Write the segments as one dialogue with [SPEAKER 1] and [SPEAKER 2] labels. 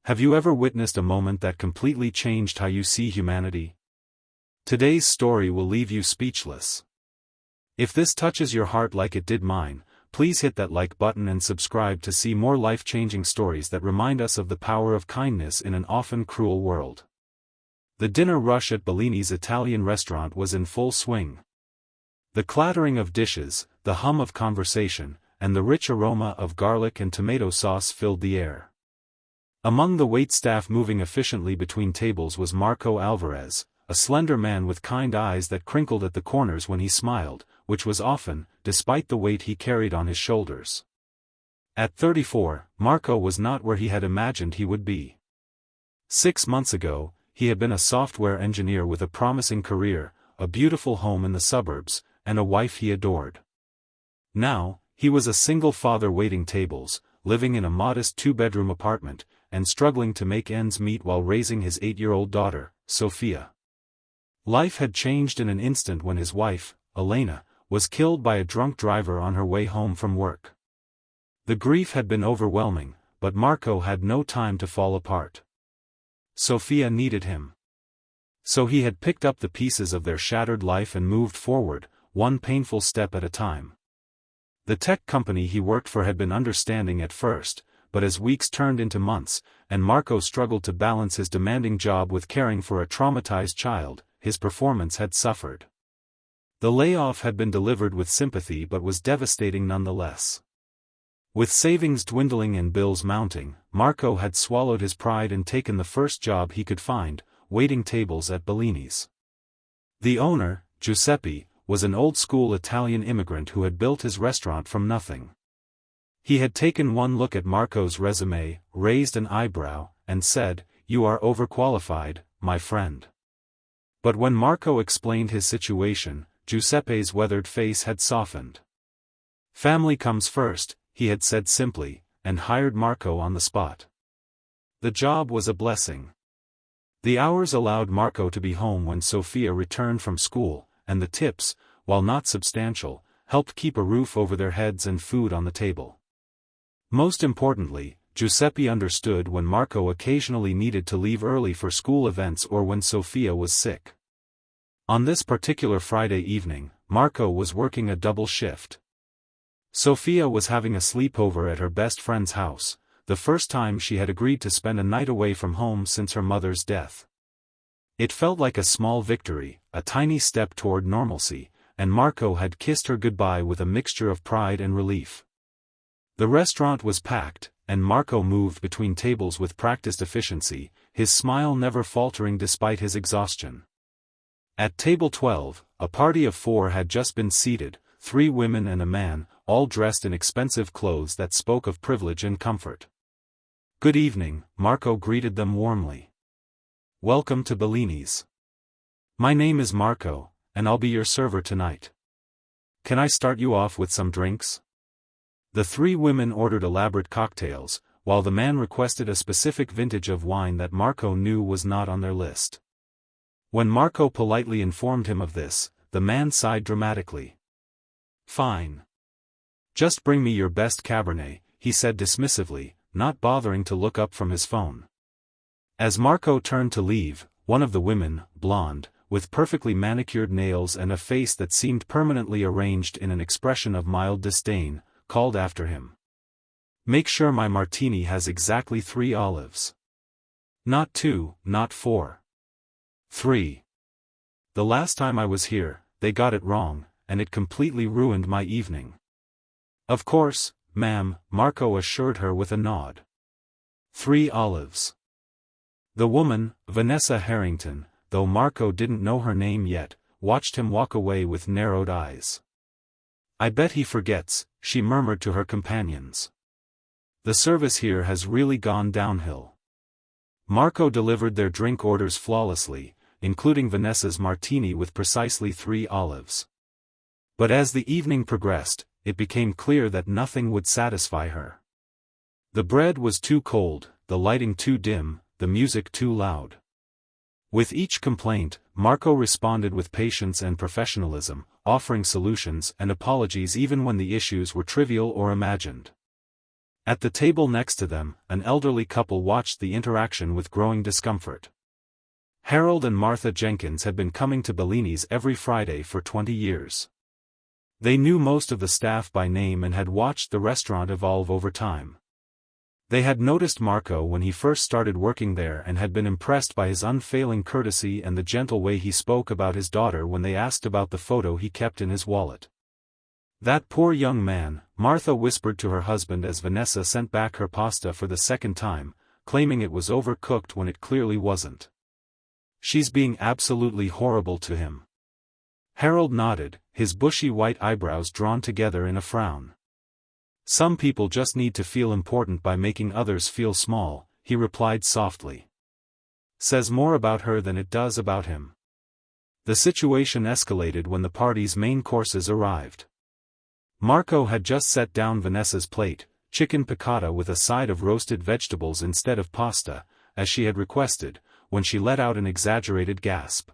[SPEAKER 1] Have you ever witnessed a moment that completely changed how you see humanity? Today's story will leave you speechless. If this touches your heart like it did mine, please hit that like button and subscribe to see more life-changing stories that remind us of the power of kindness in an often cruel world. The dinner rush at Bellini's Italian restaurant was in full swing. The clattering of dishes, the hum of conversation, and the rich aroma of garlic and tomato sauce filled the air. Among the waitstaff moving efficiently between tables was Marco Alvarez, a slender man with kind eyes that crinkled at the corners when he smiled, which was often, despite the weight he carried on his shoulders. At 34, Marco was not where he had imagined he would be. 6 months ago, he had been a software engineer with a promising career, a beautiful home in the suburbs, and a wife he adored. Now, he was a single father waiting tables, living in a modest 2-bedroom apartment, and struggling to make ends meet while raising his 8-year-old daughter, Sophia. Life had changed in an instant when his wife, Elena, was killed by a drunk driver on her way home from work. The grief had been overwhelming, but Marco had no time to fall apart. Sophia needed him. So he had picked up the pieces of their shattered life and moved forward, one painful step at a time. The tech company he worked for had been understanding at first, but as weeks turned into months, and Marco struggled to balance his demanding job with caring for a traumatized child, his performance had suffered. The layoff had been delivered with sympathy but was devastating nonetheless. With savings dwindling and bills mounting, Marco had swallowed his pride and taken the first job he could find, waiting tables at Bellini's. The owner, Giuseppe, was an old-school Italian immigrant who had built his restaurant from nothing. He had taken one look at Marco's resume, raised an eyebrow, and said, "You are overqualified, my friend." But when Marco explained his situation, Giuseppe's weathered face had softened. "Family comes first," he had said simply, and hired Marco on the spot. The job was a blessing. The hours allowed Marco to be home when Sophia returned from school, and the tips, while not substantial, helped keep a roof over their heads and food on the table. Most importantly, Giuseppe understood when Marco occasionally needed to leave early for school events or when Sophia was sick. On this particular Friday evening, Marco was working a double shift. Sophia was having a sleepover at her best friend's house, the first time she had agreed to spend a night away from home since her mother's death. It felt like a small victory, a tiny step toward normalcy, and Marco had kissed her goodbye with a mixture of pride and relief. The restaurant was packed, and Marco moved between tables with practiced efficiency, his smile never faltering despite his exhaustion. At table 12, a party of 4 had just been seated, 3 women and a man, all dressed in expensive clothes that spoke of privilege and comfort. "Good evening," Marco greeted them warmly. "Welcome to Bellini's. My name is Marco, and I'll be your server tonight. Can I start you off with some drinks?" The 3 women ordered elaborate cocktails, while the man requested a specific vintage of wine that Marco knew was not on their list. When Marco politely informed him of this, the man sighed dramatically. "Fine. Just bring me your best Cabernet," he said dismissively, not bothering to look up from his phone. As Marco turned to leave, one of the women, blonde, with perfectly manicured nails and a face that seemed permanently arranged in an expression of mild disdain, called after him. "Make sure my martini has exactly 3 olives. Not 2, not 4. 3. The last time I was here, they got it wrong, and it completely ruined my evening." "Of course, ma'am," Marco assured her with a nod. 3 olives. The woman, Vanessa Harrington, though Marco didn't know her name yet, watched him walk away with narrowed eyes. "I bet he forgets," she murmured to her companions. "The service here has really gone downhill." Marco delivered their drink orders flawlessly, including Vanessa's martini with precisely 3 olives. But as the evening progressed, it became clear that nothing would satisfy her. The bread was too cold, the lighting too dim, the music too loud. With each complaint, Marco responded with patience and professionalism, offering solutions and apologies even when the issues were trivial or imagined. At the table next to them, an elderly couple watched the interaction with growing discomfort. Harold and Martha Jenkins had been coming to Bellini's every Friday for 20 years. They knew most of the staff by name and had watched the restaurant evolve over time. They had noticed Marco when he first started working there and had been impressed by his unfailing courtesy and the gentle way he spoke about his daughter when they asked about the photo he kept in his wallet. "That poor young man," Martha whispered to her husband as Vanessa sent back her pasta for the second time, claiming it was overcooked when it clearly wasn't. "She's being absolutely horrible to him." Harold nodded, his bushy white eyebrows drawn together in a frown. "Some people just need to feel important by making others feel small," he replied softly. "Says more about her than it does about him." The situation escalated when the party's main courses arrived. Marco had just set down Vanessa's plate, chicken piccata with a side of roasted vegetables instead of pasta, as she had requested, when she let out an exaggerated gasp.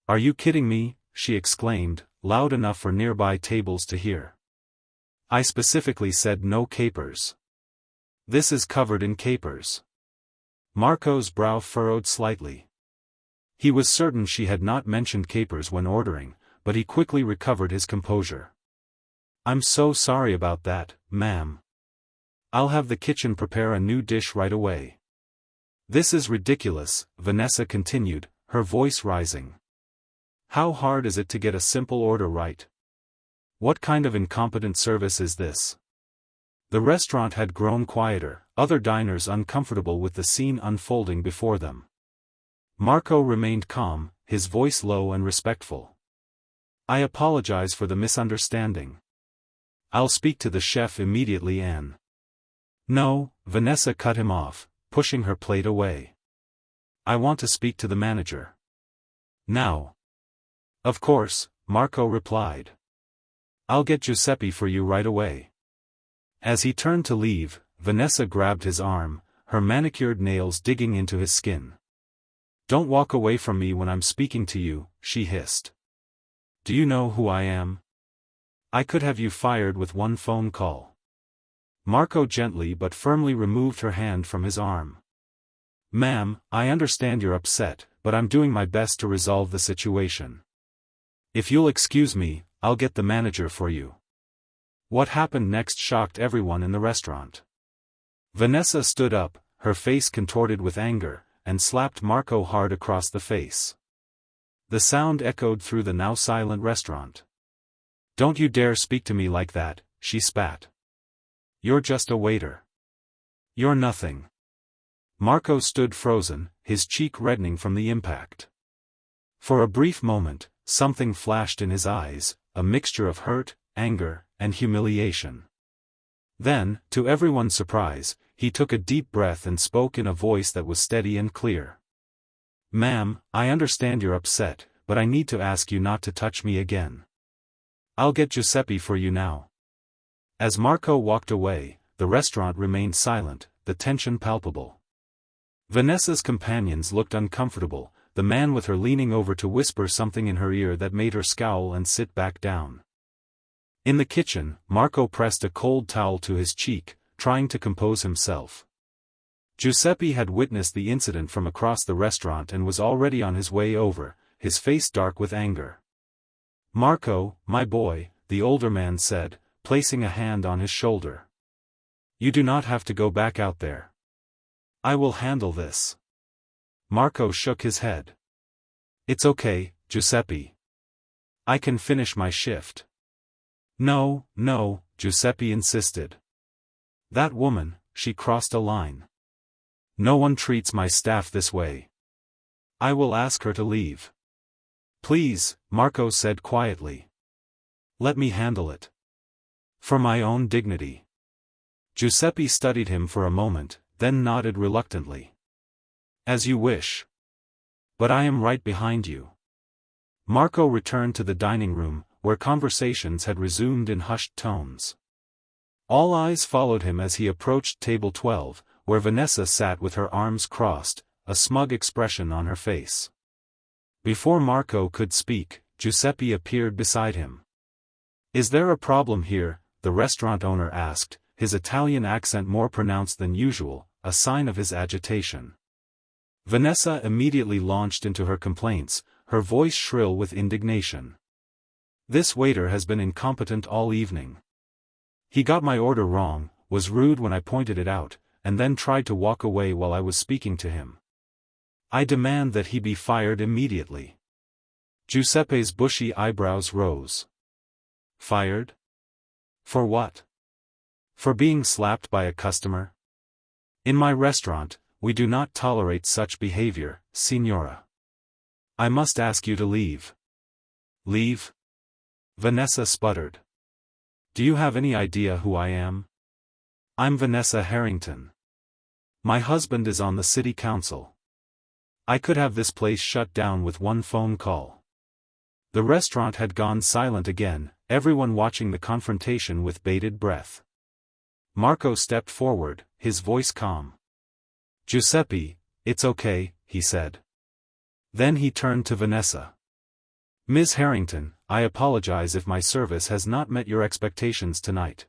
[SPEAKER 1] "Are you kidding me?" she exclaimed, loud enough for nearby tables to hear. "I specifically said no capers. This is covered in capers." Marco's brow furrowed slightly. He was certain she had not mentioned capers when ordering, but he quickly recovered his composure. "I'm so sorry about that, ma'am. I'll have the kitchen prepare a new dish right away." "This is ridiculous," Vanessa continued, her voice rising. "How hard is it to get a simple order right? What kind of incompetent service is this?" The restaurant had grown quieter, other diners uncomfortable with the scene unfolding before them. Marco remained calm, his voice low and respectful. "I apologize for the misunderstanding. I'll speak to the chef immediately, Anne." "No," Vanessa cut him off, pushing her plate away. "I want to speak to the manager. Now." "Of course," Marco replied. "I'll get Giuseppe for you right away." As he turned to leave, Vanessa grabbed his arm, her manicured nails digging into his skin. "Don't walk away from me when I'm speaking to you," she hissed. "Do you know who I am? I could have you fired with one phone call." Marco gently but firmly removed her hand from his arm. "Ma'am, I understand you're upset, but I'm doing my best to resolve the situation. If you'll excuse me, I'll get the manager for you." What happened next shocked everyone in the restaurant. Vanessa stood up, her face contorted with anger, and slapped Marco hard across the face. The sound echoed through the now silent restaurant. "Don't you dare speak to me like that," she spat. "You're just a waiter. You're nothing." Marco stood frozen, his cheek reddening from the impact. For a brief moment, something flashed in his eyes, a mixture of hurt, anger, and humiliation. Then, to everyone's surprise, he took a deep breath and spoke in a voice that was steady and clear. "Ma'am, I understand you're upset, but I need to ask you not to touch me again. I'll get Giuseppe for you now." As Marco walked away, the restaurant remained silent, the tension palpable. Vanessa's companions looked uncomfortable, the man with her leaning over to whisper something in her ear that made her scowl and sit back down. In the kitchen, Marco pressed a cold towel to his cheek, trying to compose himself. Giuseppe had witnessed the incident from across the restaurant and was already on his way over, his face dark with anger. "Marco, my boy," the older man said, placing a hand on his shoulder. "You do not have to go back out there. I will handle this." Marco shook his head. "It's okay, Giuseppe. I can finish my shift." "No, no," Giuseppe insisted. "That woman, she crossed a line. No one treats my staff this way. I will ask her to leave." "Please," Marco said quietly. "Let me handle it. For my own dignity." Giuseppe studied him for a moment, then nodded reluctantly. "As you wish. But I am right behind you." Marco returned to the dining room, where conversations had resumed in hushed tones. All eyes followed him as he approached table 12, where Vanessa sat with her arms crossed, a smug expression on her face. Before Marco could speak, Giuseppe appeared beside him. "Is there a problem here?" the restaurant owner asked, his Italian accent more pronounced than usual, a sign of his agitation. Vanessa immediately launched into her complaints, her voice shrill with indignation. "This waiter has been incompetent all evening. He got my order wrong, was rude when I pointed it out, and then tried to walk away while I was speaking to him. I demand that he be fired immediately." Giuseppe's bushy eyebrows rose. "Fired? For what? For being slapped by a customer? In my restaurant, we do not tolerate such behavior, signora. I must ask you to leave." "Leave?" Vanessa sputtered. "Do you have any idea who I am? I'm Vanessa Harrington. My husband is on the city council. I could have this place shut down with one phone call." The restaurant had gone silent again, everyone watching the confrontation with bated breath. Marco stepped forward, his voice calm. "Giuseppe, it's okay," he said. Then he turned to Vanessa. "Ms. Harrington, I apologize if my service has not met your expectations tonight.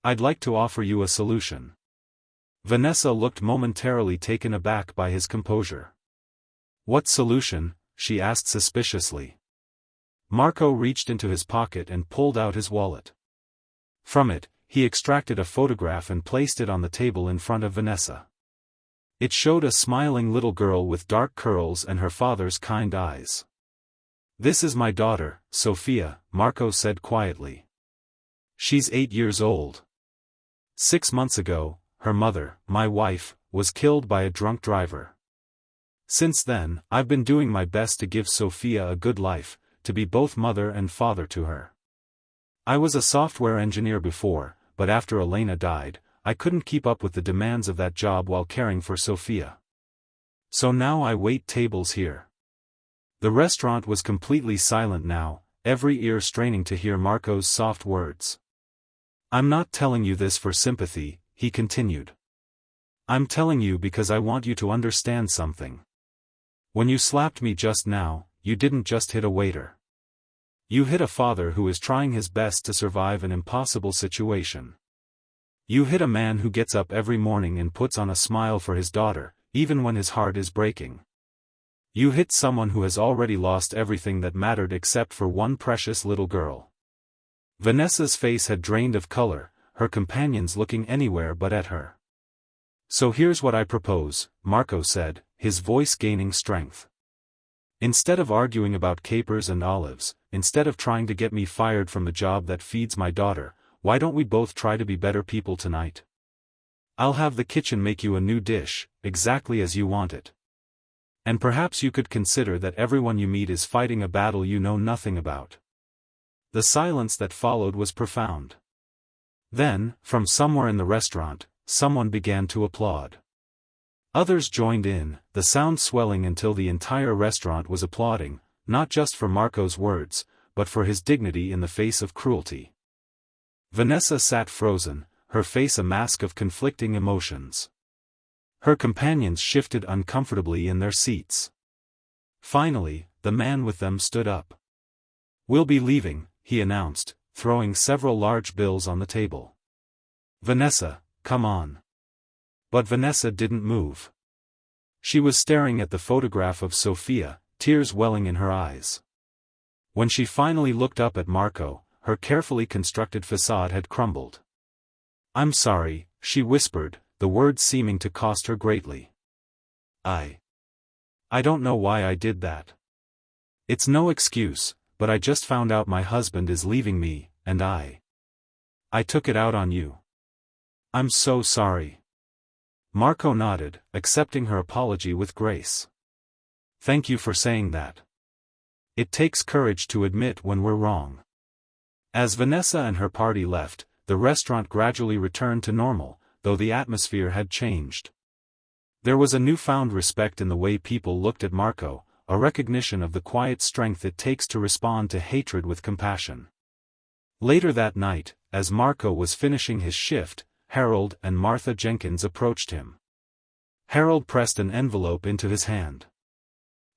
[SPEAKER 1] I'd like to offer you a solution." Vanessa looked momentarily taken aback by his composure. "What solution?" she asked suspiciously. Marco reached into his pocket and pulled out his wallet. From it, he extracted a photograph and placed it on the table in front of Vanessa. It showed a smiling little girl with dark curls and her father's kind eyes. "This is my daughter, Sophia," Marco said quietly. "She's 8 years old. 6 months ago, her mother, my wife, was killed by a drunk driver. Since then, I've been doing my best to give Sophia a good life, to be both mother and father to her. I was a software engineer before, but after Elena died, I couldn't keep up with the demands of that job while caring for Sophia. So now I wait tables here." The restaurant was completely silent now, every ear straining to hear Marco's soft words. "I'm not telling you this for sympathy," he continued. "I'm telling you because I want you to understand something. When you slapped me just now, you didn't just hit a waiter. You hit a father who is trying his best to survive an impossible situation. You hit a man who gets up every morning and puts on a smile for his daughter, even when his heart is breaking. You hit someone who has already lost everything that mattered except for one precious little girl." Vanessa's face had drained of color, her companions looking anywhere but at her. "So here's what I propose," Marco said, his voice gaining strength. "Instead of arguing about capers and olives, instead of trying to get me fired from the job that feeds my daughter, why don't we both try to be better people tonight? I'll have the kitchen make you a new dish, exactly as you want it. And perhaps you could consider that everyone you meet is fighting a battle you know nothing about." The silence that followed was profound. Then, from somewhere in the restaurant, someone began to applaud. Others joined in, the sound swelling until the entire restaurant was applauding, not just for Marco's words, but for his dignity in the face of cruelty. Vanessa sat frozen, her face a mask of conflicting emotions. Her companions shifted uncomfortably in their seats. Finally, the man with them stood up. "We'll be leaving," he announced, throwing several large bills on the table. "Vanessa, come on." But Vanessa didn't move. She was staring at the photograph of Sophia, tears welling in her eyes. When she finally looked up at Marco, her carefully constructed facade had crumbled. "I'm sorry," she whispered, the words seeming to cost her greatly. I don't know why I did that. It's no excuse, but I just found out my husband is leaving me, and I took it out on you. I'm so sorry." Marco nodded, accepting her apology with grace. "Thank you for saying that. It takes courage to admit when we're wrong." As Vanessa and her party left, the restaurant gradually returned to normal, though the atmosphere had changed. There was a newfound respect in the way people looked at Marco, a recognition of the quiet strength it takes to respond to hatred with compassion. Later that night, as Marco was finishing his shift, Harold and Martha Jenkins approached him. Harold pressed an envelope into his hand.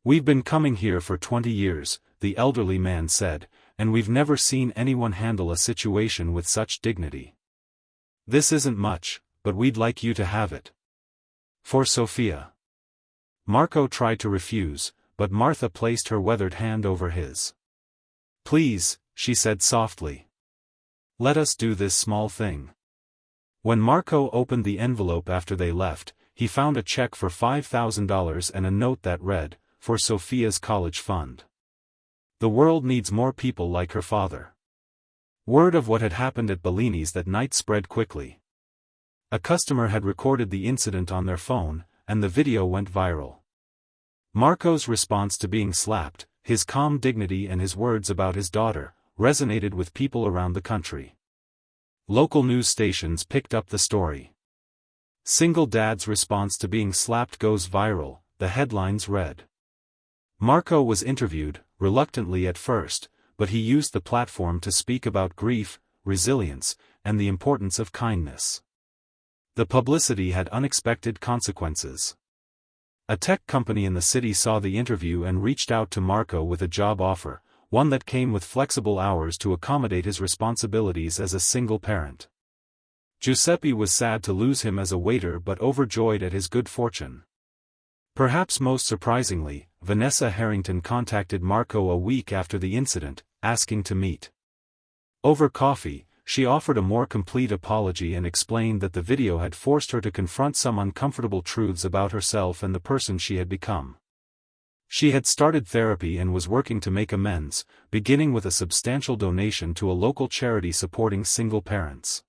[SPEAKER 1] "We've been coming here for 20 years, the elderly man said, and we've never seen anyone handle a situation with such dignity. This isn't much, but we'd like you to have it. For Sophia. Marco tried to refuse, but Martha placed her weathered hand over his. Please, she said softly. Let us do this small thing. When Marco opened the envelope after they left, he found a check for $5,000 and a note that read, for Sophia's college fund. The world needs more people like her father. Word of what had happened at Bellini's that night spread quickly. A customer had recorded the incident on their phone, and the video went viral. Marco's response to being slapped, his calm dignity and his words about his daughter, resonated with people around the country. Local news stations picked up the story. Single dad's response to being slapped goes viral, the headlines read. Marco was interviewed, reluctantly at first, but he used the platform to speak about grief, resilience, and the importance of kindness. The publicity had unexpected consequences. A tech company in the city saw the interview and reached out to Marco with a job offer, one that came with flexible hours to accommodate his responsibilities as a single parent. Giuseppe was sad to lose him as a waiter but overjoyed at his good fortune. Perhaps most surprisingly, Vanessa Harrington contacted Marco a week after the incident, asking to meet. Over coffee, she offered a more complete apology and explained that the video had forced her to confront some uncomfortable truths about herself and the person she had become. She had started therapy and was working to make amends, beginning with a substantial donation to a local charity supporting single parents.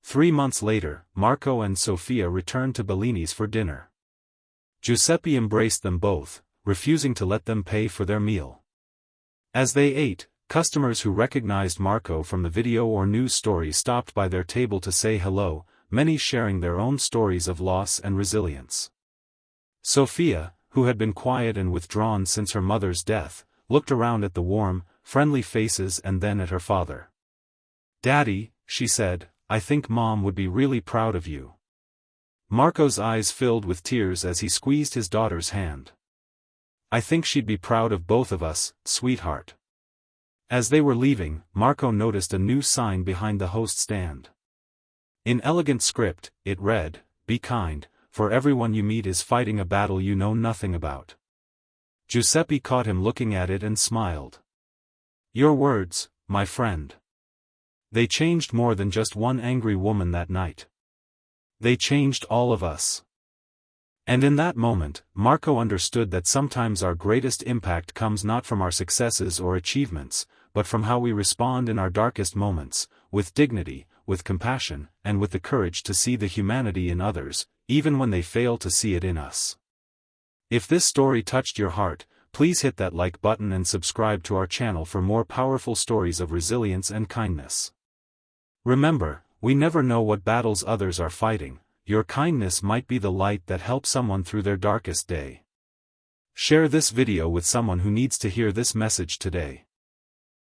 [SPEAKER 1] 3 months later, Marco and Sophia returned to Bellini's for dinner. Giuseppe embraced them both, refusing to let them pay for their meal. As they ate, customers who recognized Marco from the video or news story stopped by their table to say hello, many sharing their own stories of loss and resilience. Sophia, who had been quiet and withdrawn since her mother's death, looked around at the warm, friendly faces and then at her father. "Daddy," she said, "I think Mom would be really proud of you." Marco's eyes filled with tears as he squeezed his daughter's hand. "I think she'd be proud of both of us, sweetheart." As they were leaving, Marco noticed a new sign behind the host stand. In elegant script, it read, "Be kind, for everyone you meet is fighting a battle you know nothing about." Giuseppe caught him looking at it and smiled. "Your words, my friend. They changed more than just one angry woman that night. They changed all of us." And in that moment, Marco understood that sometimes our greatest impact comes not from our successes or achievements, but from how we respond in our darkest moments, with dignity, with compassion, and with the courage to see the humanity in others, even when they fail to see it in us. If this story touched your heart, please hit that like button and subscribe to our channel for more powerful stories of resilience and kindness. Remember, we never know what battles others are fighting. Your kindness might be the light that helps someone through their darkest day. Share this video with someone who needs to hear this message today.